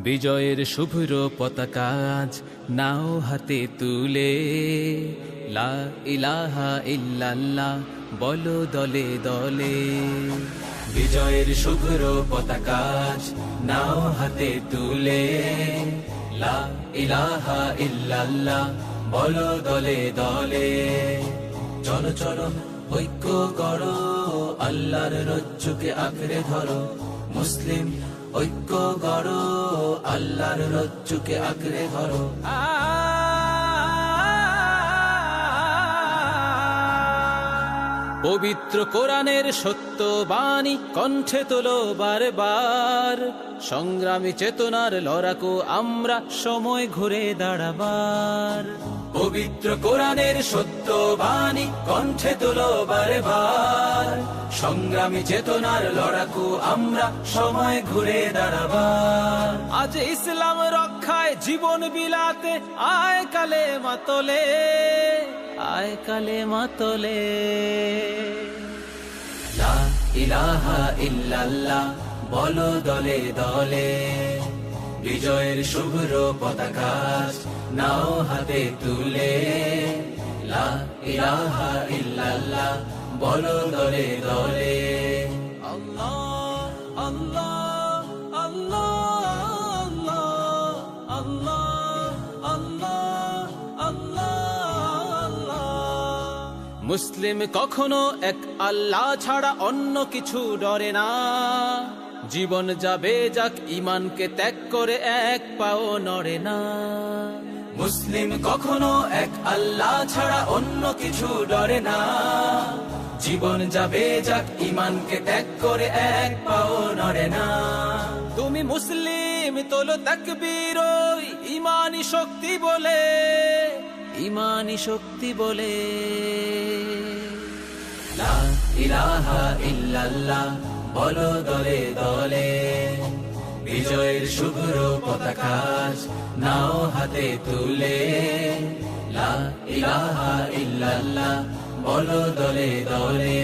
বিজয়ের শুভ্র পতাকা আজ নাও হাতে তুলে, লা ইলাহা ইল্লাল্লাহ বলো দলে দলে। বিজয়ের শুভ্র পতাকা আজ নাও হাতে তুলে, লা ইলাহা ইল্লাল্লাহ বলো দলে দলে। চলো চলো ঐক্য করো, আল্লাহর রজ্জুকে আঁকড়ে ধরো। মুসলিম ঐক্য করো, আল্লাহর রজ্জুকে আঁকড়ে ধরো। পবিত্র কোরআনের সত্য বাণী কণ্ঠে তোলো বারবার, সংগ্রামী চেতনার লড়াকু আমরা সময় ঘুরে দাঁড়াবার। পবিত্র কোরআনের সত্য বাণী কণ্ঠে তোলো বারবার, সংগ্রামী চেতনার লড়াকু আমরা সময় ঘুরে দাঁড়াবার। আজ ইসলাম রক্ষায় জীবন বিলাতে আয় কালেমা তোলে, আয় কালেমা তোলে। লা ইলাহা ইল্লাল্লাহ বলো দলে দলে। বিজয়ের শুভ্র পতাকা নাও হাতে তুলে, লা ইলাহা ইল্লাল্লাহ বলো দলে দলে। আল্লাহ আল্লাহ আল্লাহ আল্লাহ আল্লাহ আল্লাহ। মুসলিম কখনো এক আল্লাহ ছাড়া অন্য কিছু ডরে না। জীবন যাবে যাক ঈমানকে ত্যাগ করে এক পাও নড়ে না। মুসলিম কখনো এক আল্লাহ ছাড়া অন্য কিছু ডরে না। জীবন যাবে যাক ঈমানকে ত্যাগ করে এক পাও নড়ে না। তুমি মুসলিম তোলো তাকবীর ওই ঈমানি শক্তি বলে, ঈমানি শক্তি বলে। লা ইলাহা ইল্লাল্লাহ বলো দলে দলে। বিজয়ের শুভ্র পতাকা নাও হাতে তুলে, লা ইলাহা ইল্লাল্লাহ বলো দলে দলে।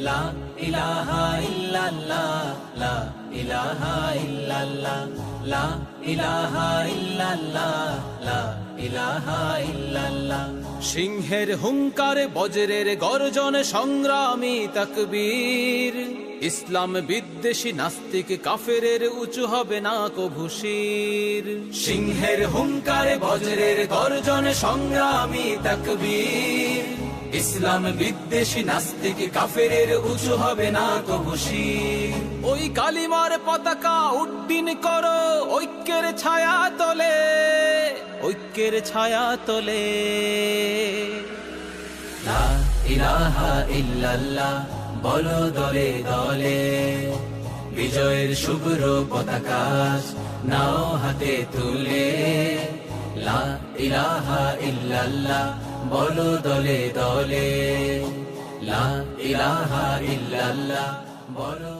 লা ইলাহা ইল্লাল্লাহ লা ইলাহা ইল্লাল্লাহ লা ইলাহা ইল্লাল্লাহ লা ইলাহা ইল্লাল্লাহ। সিংহের হুঙ্কারে বজ্রের গর্জন সংগ্রামী তাকবীর, ইসলাম বিদ্বেষী নাস্তিক কাফেরের উঁচু হবে না কভু শির। সিংহের হুঙ্কারে বজ্রের গর্জন সংগ্রামী তাকবীর, ইসলাম বিদ্বেষী নাস্তিক কাফেরের উঁচু হবে না কভু শির। ওই কালিমার পতাকা উড্ডীন করো ঐক্যের ছায়া তলে, ঐক্যের ছায়া তলে। লা ইলাহা ইল্লাল্লাহ বলো দলে দলে। বিজয়ের শুভ্র পতাকা নাও হাতে তুলে, লা ইলাহা ইল্লাল্লাহ বলো দলে দলে। লা ইলাহা ইল্লাল্লাহ বলো।